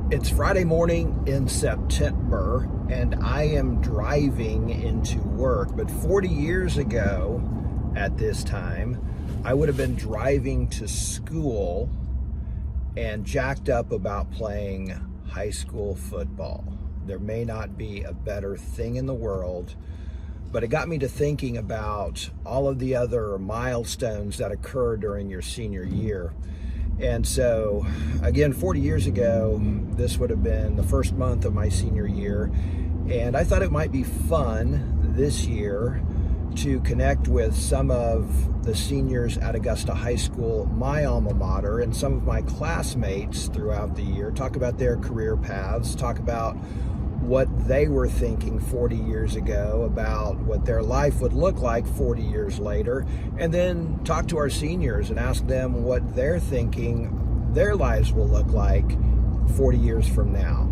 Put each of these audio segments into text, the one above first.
It's Friday morning in September, and I am driving into work. But 40 years ago, at this time, I would have been driving to school and jacked up about playing high school football. There may not be a better thing in the world, but it got me to thinking about all of the other milestones that occur during your senior year. And so, again, 40 years ago, this would have been the first month of my senior year. And I thought it might be fun this year to connect with some of the seniors at Augusta High School, my alma mater, and some of my classmates throughout the year, talk about their career paths, talk about what they were thinking 40 years ago about what their life would look like 40 years later, and then talk to our seniors and ask them what they're thinking their lives will look like 40 years from now.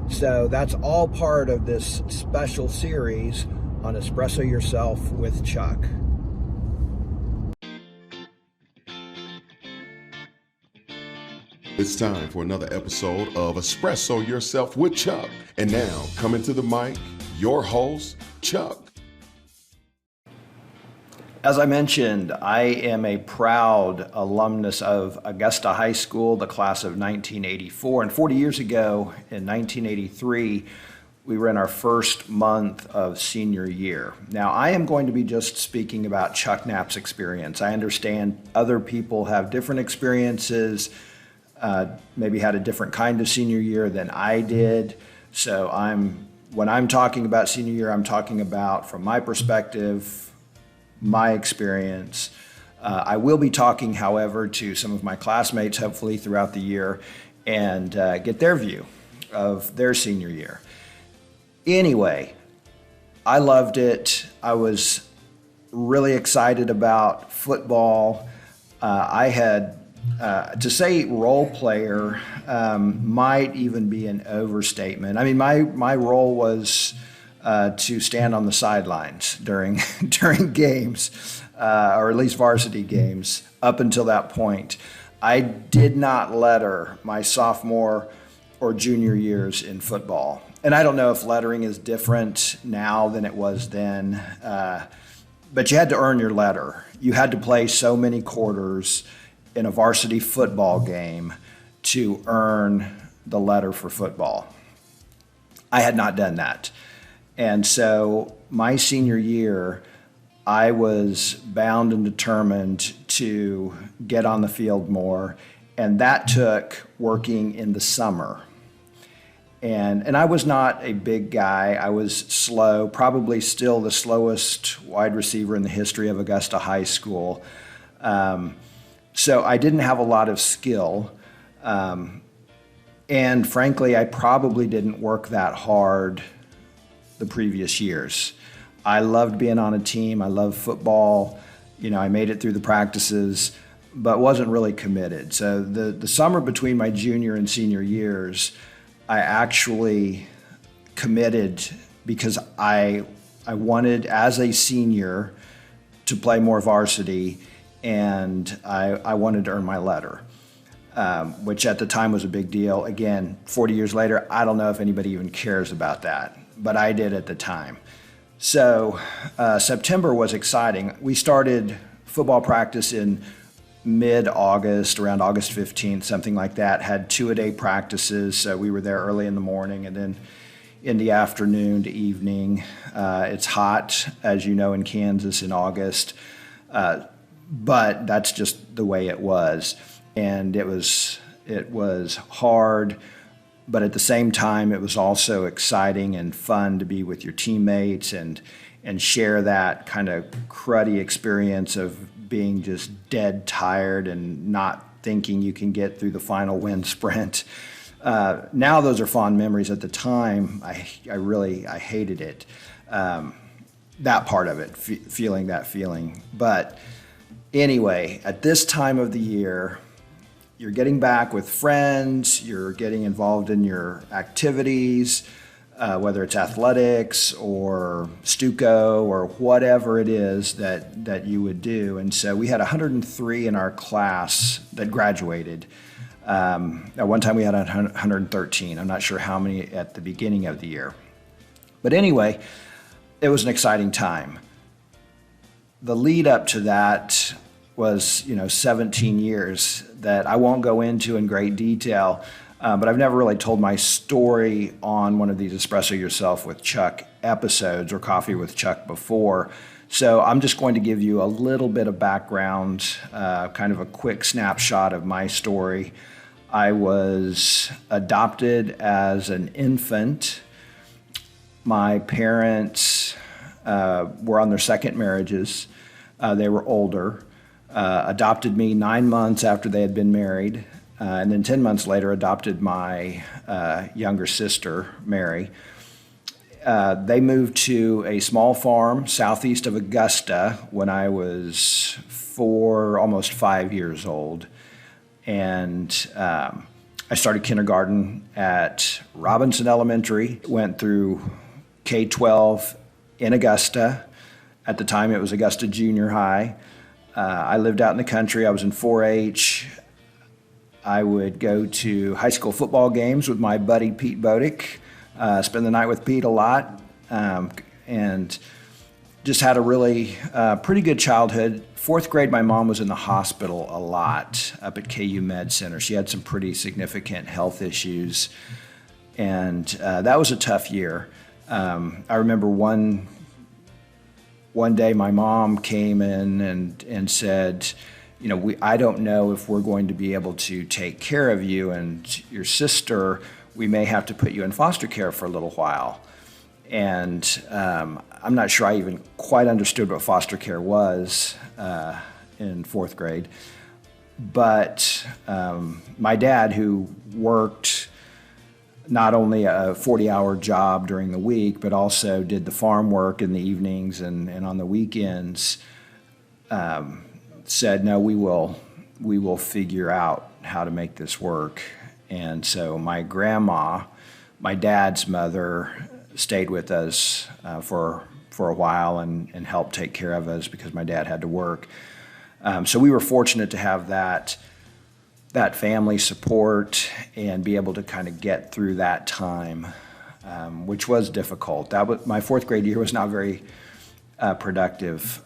So that's all part of this special series on Espresso Yourself with Chuck. It's time for another episode of Espresso Yourself with Chuck. And now, coming to the mic, your host, Chuck. As I mentioned, I am a proud alumnus of Augusta High School, the class of 1984. And 40 years ago, in 1983, we were in our first month of senior year. Now, I am going to be just speaking about Chuck Knapp's experience. I understand other people have different experiences, maybe had a different kind of senior year than I did. So when I'm talking about senior year, I'm talking about, from my perspective, my experience. I will be talking, however, to some of my classmates, hopefully throughout the year, and get their view of their senior year. Anyway, I loved it. I was really excited about football. I had to say role player might even be an overstatement. I mean, my role was to stand on the sidelines during games, or at least varsity games, up until that point. I did not letter my sophomore or junior years in football. And I don't know if lettering is different now than it was then, but you had to earn your letter. You had to play so many quarters in a varsity football game to earn the letter for football. I had not done that. And so my senior year, I was bound and determined to get on the field more, and that took working in the summer. And I was not a big guy. I was slow, probably still the slowest wide receiver in the history of Augusta High School. So I didn't have a lot of skill. And frankly, I probably didn't work that hard the previous years. I loved being on a team. I loved football. You know, I made it through the practices, but wasn't really committed. So the summer between my junior and senior years, I actually committed because I wanted, as a senior, to play more varsity, and I wanted to earn my letter, which at the time was a big deal. Again, 40 years later, I don't know if anybody even cares about that, but I did at the time. So September was exciting. We started football practice in mid-August, around August 15th, something like that, had 2-a-day practices. So we were there early in the morning and then in the afternoon to evening. It's hot, as you know, in Kansas in August. But that's just the way it was. And it was hard, but at the same time, it was also exciting and fun to be with your teammates and share that kind of cruddy experience of being just dead tired and not thinking you can get through the final wind sprint. Now those are fond memories. At the time, I hated it. That part of it, feeling that feeling. But anyway, at this time of the year, you're getting back with friends, you're getting involved in your activities, whether it's athletics or Stuco or whatever it is that you would do. And so we had 103 in our class that graduated. At one time we had 113. I'm not sure how many at the beginning of the year. But anyway, it was an exciting time. The lead up to that was, 17 years that I won't go into in great detail, but I've never really told my story on one of these Espresso Yourself with Chuck episodes or Coffee with Chuck before. So I'm just going to give you a little bit of background, kind of a quick snapshot of my story. I was adopted as an infant. My parents were on their second marriages. They were older. Adopted me 9 months after they had been married, and then 10 months later adopted my younger sister, Mary. They moved to a small farm southeast of Augusta when I was 4, almost 5 years old. And I started kindergarten at Robinson Elementary, went through K-12 in Augusta. At the time, it was Augusta Junior High. I lived out in the country. I was in 4-H. I would go to high school football games with my buddy Pete Bodick, spend the night with Pete a lot, and just had a really pretty good childhood. 4th grade, my mom was in the hospital a lot up at KU Med Center. She had some pretty significant health issues, and that was a tough year. I remember one day my mom came in and said, I don't know if we're going to be able to take care of you and your sister. We may have to put you in foster care for a little while. And I'm not sure I even quite understood what foster care was in 4th grade. But my dad, who worked not only a 40-hour job during the week, but also did the farm work in the evenings and on the weekends, said, no, we will figure out how to make this work. And so my grandma, my dad's mother, stayed with us for a while and helped take care of us because my dad had to work. So we were fortunate to have that family support and be able to kind of get through that time, which was difficult. My 4th grade year was not very productive,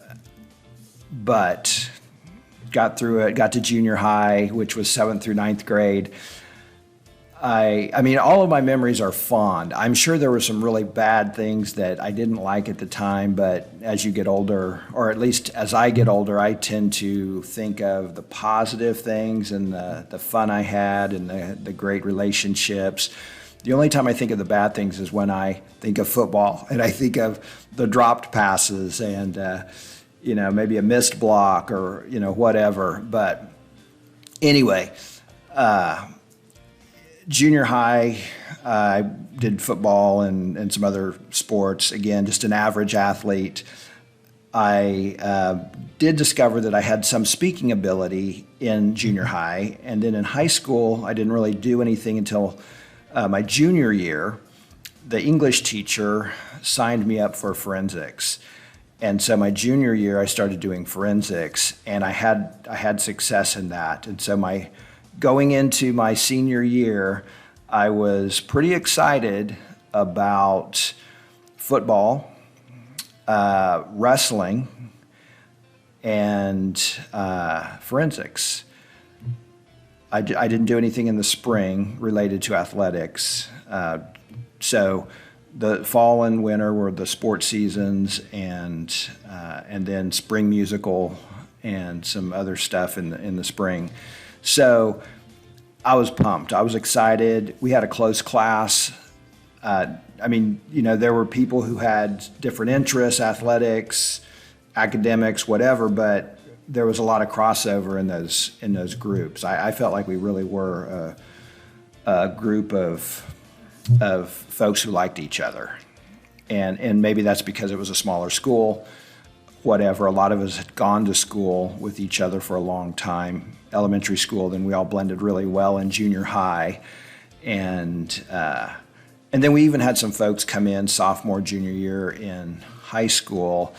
but got through it, got to junior high, which was 7th through 9th grade. I mean, all of my memories are fond. I'm sure there were some really bad things that I didn't like at the time, but as you get older, or at least as I get older, I tend to think of the positive things and the fun I had and the great relationships. The only time I think of the bad things is when I think of football and I think of the dropped passes and, maybe a missed block or, whatever. But anyway, junior high, I did football and some other sports. Again, just an average athlete. I did discover that I had some speaking ability in junior high. And then in high school, I didn't really do anything until my junior year. The English teacher signed me up for forensics. And so my junior year, I started doing forensics, and I had success in that. And so going into my senior year, I was pretty excited about football, wrestling, and forensics. I didn't do anything in the spring related to athletics. So the fall and winter were the sports seasons, and then spring musical and some other stuff in the spring. So I was pumped. I was excited. We had a close class. There were people who had different interests, athletics, academics, whatever, but there was a lot of crossover in those groups. I felt like we really were a group of folks who liked each other. And maybe that's because it was a smaller school, whatever. A lot of us had gone to school with each other for a long time, elementary school, then we all blended really well in junior high. And then we even had some folks come in sophomore, junior year in high school,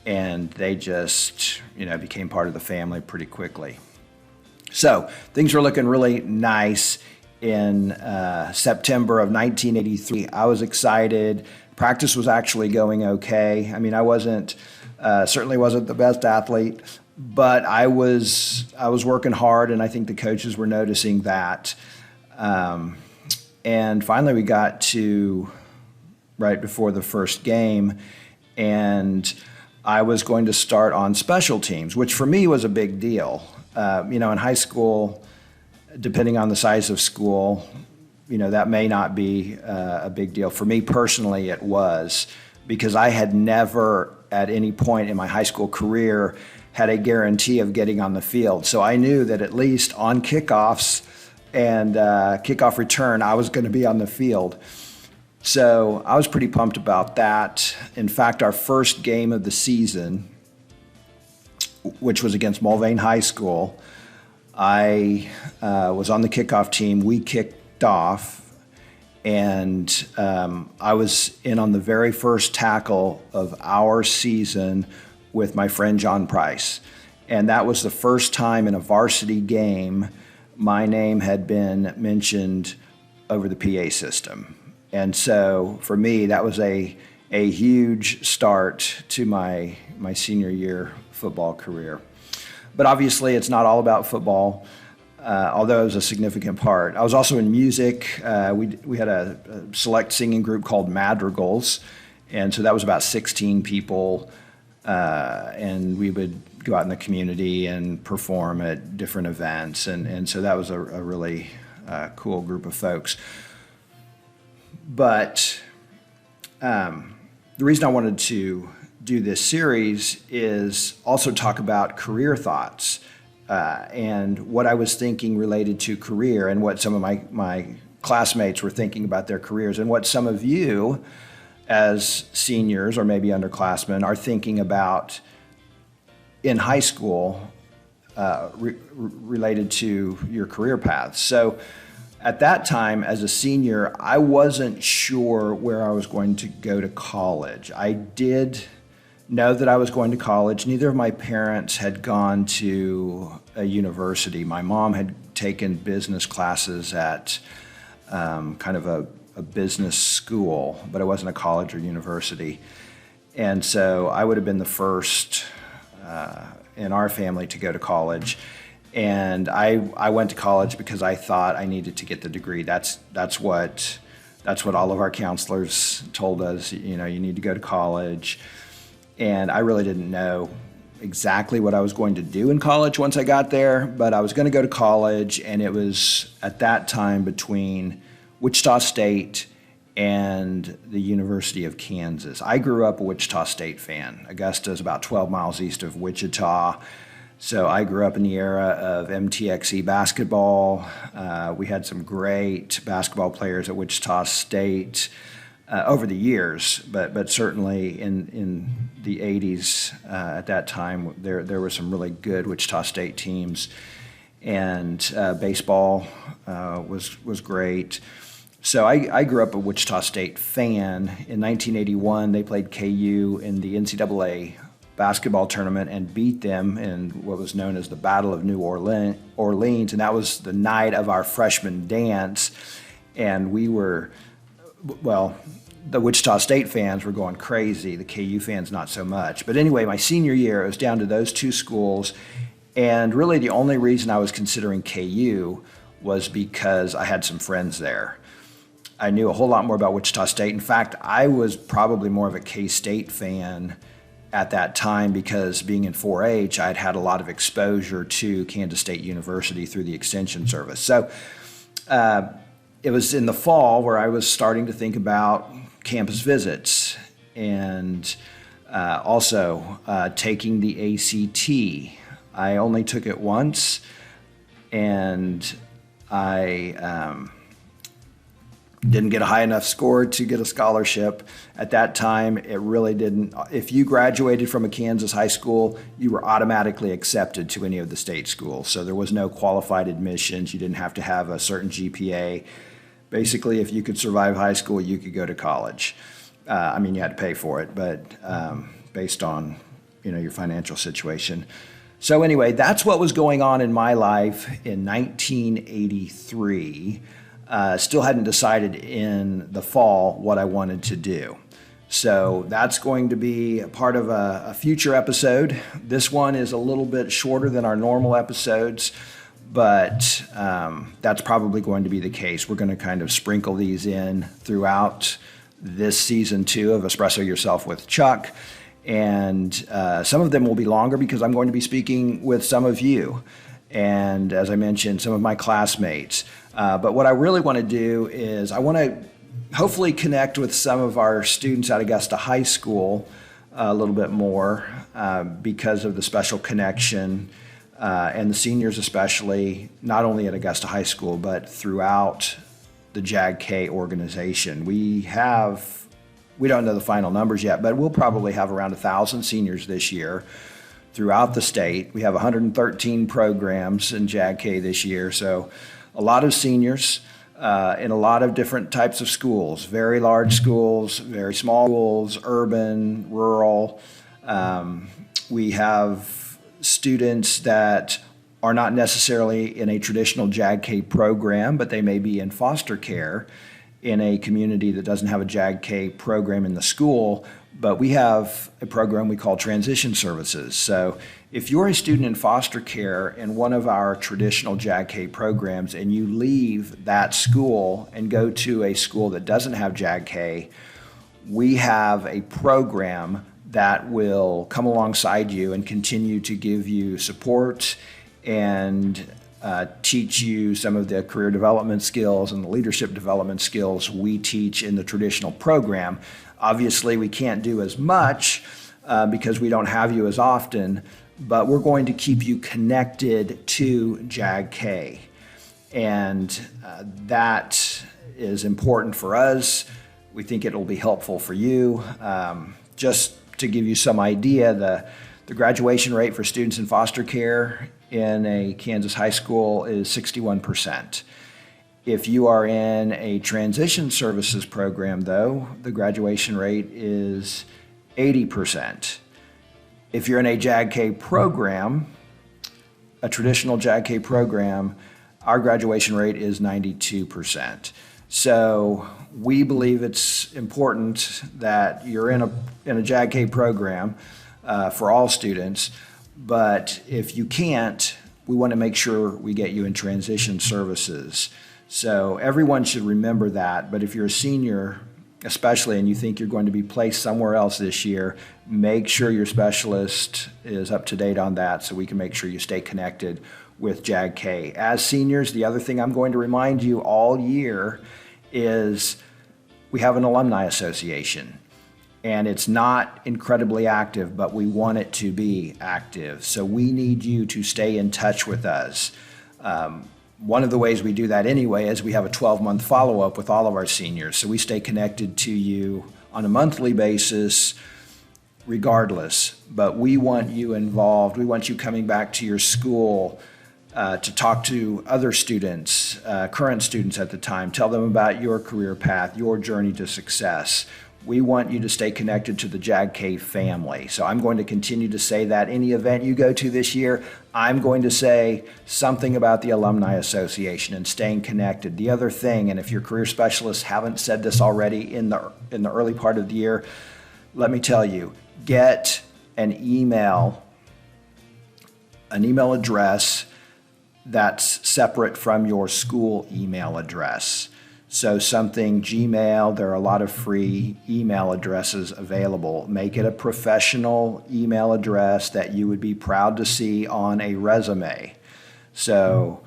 and they just, became part of the family pretty quickly. So things were looking really nice in September of 1983. I was excited. Practice was actually going okay. I mean, I certainly wasn't the best athlete, but I was working hard, and I think the coaches were noticing that. And finally, we got to right before the first game, and I was going to start on special teams, which for me was a big deal. In high school, depending on the size of school, that may not be a big deal. For me personally, it was, because I had never at any point in my high school career had a guarantee of getting on the field. So I knew that at least on kickoffs and kickoff return, I was going to be on the field. So I was pretty pumped about that. In fact, our first game of the season, which was against Mulvane High School, I was on the kickoff team. We kicked off, and I was in on the very first tackle of our season with my friend John Price. And that was the first time in a varsity game my name had been mentioned over the PA system. And so for me, that was a huge start to my senior year football career. But obviously, it's not all about football, although it was a significant part. I was also in music. We had a select singing group called Madrigals, and so that was about 16 people, and we would go out in the community and perform at different events, and so that was a really cool group of folks. But the reason I wanted to do this series is also talk about career thoughts and what I was thinking related to career, and what some of my classmates were thinking about their careers, and what some of you as seniors or maybe underclassmen are thinking about in high school related to your career paths. So at that time, as a senior, I wasn't sure where I was going to go to college. I did know that I was going to college. Neither of my parents had gone to a university. My mom had taken business classes at kind of a business school, but it wasn't a college or university. And so I would have been the first in our family to go to college. And I went to college because I thought I needed to get the degree. That's what all of our counselors told us. You need to go to college. And I really didn't know exactly what I was going to do in college once I got there, but I was going to go to college, and it was at that time between Wichita State and the University of Kansas. I grew up a Wichita State fan. Augusta is about 12 miles east of Wichita. So I grew up in the era of MTXE basketball. We had some great basketball players at Wichita State over the years, but certainly in the 80s at that time, there were some really good Wichita State teams. And baseball was great. So I grew up a Wichita State fan. In 1981, they played KU in the NCAA basketball tournament and beat them in what was known as the Battle of New Orleans, and that was the night of our freshman dance. And the Wichita State fans were going crazy, the KU fans not so much. But anyway, my senior year, it was down to those two schools, and really the only reason I was considering KU was because I had some friends there. I knew a whole lot more about Wichita State. In fact, I was probably more of a K-State fan at that time because being in 4-H, I'd had a lot of exposure to Kansas State University through the Extension Service. So it was in the fall where I was starting to think about campus visits and also taking the ACT. I only took it once, and I didn't get a high enough score to get a scholarship. At that time, it really didn't. If you graduated from a Kansas high school, you were automatically accepted to any of the state schools. So there was no qualified admissions. You didn't have to have a certain GPA. Basically, if you could survive high school, you could go to college. You had to pay for it, but based on your financial situation. So anyway, that's what was going on in my life in 1983. Still hadn't decided in the fall what I wanted to do. So that's going to be a part of a future episode. This one is a little bit shorter than our normal episodes, but that's probably going to be the case. We're going to kind of sprinkle these in throughout this season 2 of Espresso Yourself with Chuck. And some of them will be longer because I'm going to be speaking with some of you. And as I mentioned, some of my classmates. But what I really want to do is I want to hopefully connect with some of our students at Augusta High School a little bit more because of the special connection and the seniors especially, not only at Augusta High School, but throughout the JAG-K organization. We don't know the final numbers yet, but we'll probably have around 1,000 seniors this year throughout the state. We have 113 programs in JAG-K this year, so a lot of seniors in a lot of different types of schools, very large schools, very small schools, urban, rural. We have students that are not necessarily in a traditional JAG-K program, but they may be in foster care in a community that doesn't have a JAG-K program in the school, but we have a program we call transition services. So if you're a student in foster care in one of our traditional JAG-K programs and you leave that school and go to a school that doesn't have JAG-K, we have a program that will come alongside you and continue to give you support and teach you some of the career development skills and the leadership development skills we teach in the traditional program. Obviously, we can't do as much because we don't have you as often, but we're going to keep you connected to JAG-K. And that is important for us. We think it'll be helpful for you. Just to give you some idea, the graduation rate for students in foster care in a Kansas high school is 61%. If you are in a transition services program, though, the graduation rate is 80%. If you're in a JAG-K program, a traditional JAG-K program, our graduation rate is 92%. So we believe it's important that you're in a JAG-K program for all students, but if you can't, we want to make sure we get you in transition services. So everyone should remember that, but if you're a senior, especially, and you think you're going to be placed somewhere else this year, make sure your specialist is up to date on that so we can make sure you stay connected with JAG-K. As seniors, the other thing I'm going to remind you all year is we have an alumni association. And it's not incredibly active, but we want it to be active. So we need you to stay in touch with us. One of the ways we do that anyway is we have a 12-month follow-up with all of our seniors. So we stay connected to you on a monthly basis regardless. But we want you involved. We want you coming back to your school to talk to other students, current students at the time. Tell them about your career path, your journey to success. We want you to stay connected to the JAG-K family. So I'm going to continue to say that any event you go to this year, I'm going to say something about the Alumni Association and staying connected. The other thing, and if your career specialists haven't said this already in the early part of the year, let me tell you, get an email address that's separate from your school email address. So something Gmail, there are a lot of free email addresses available. Make it a professional email address that you would be proud to see on a resume. So,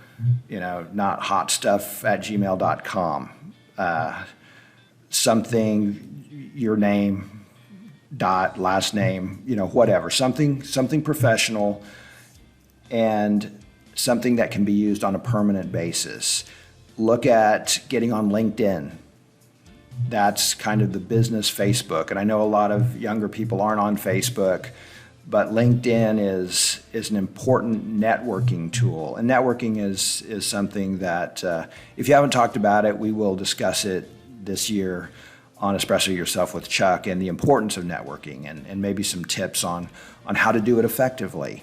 not hotstuff@gmail.com. Something, your name, dot, last name, whatever. Something professional and something that can be used on a permanent basis. Look at getting on LinkedIn. That's kind of the business Facebook. And I know a lot of younger people aren't on Facebook, but LinkedIn is an important networking tool. And networking is something that, if you haven't talked about it, we will discuss it this year on Espresso Yourself with Chuck and the importance of networking and maybe some tips on how to do it effectively.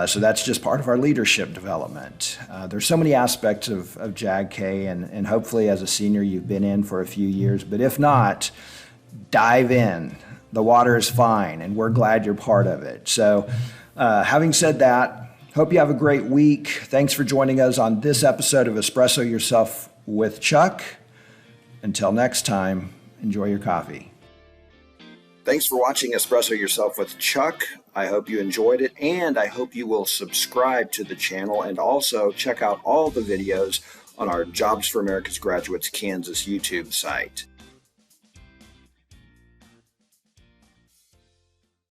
So that's just part of our leadership development. There's so many aspects of JAGK, and hopefully as a senior you've been in for a few years, but if not, dive in. The water is fine, and we're glad you're part of it. So having said that, hope you have a great week. Thanks for joining us on this episode of Espresso Yourself with Chuck. Until next time, enjoy your coffee. Thanks for watching Espresso Yourself with Chuck. I hope you enjoyed it, and I hope you will subscribe to the channel and also check out all the videos on our Jobs for America's Graduates Kansas YouTube site.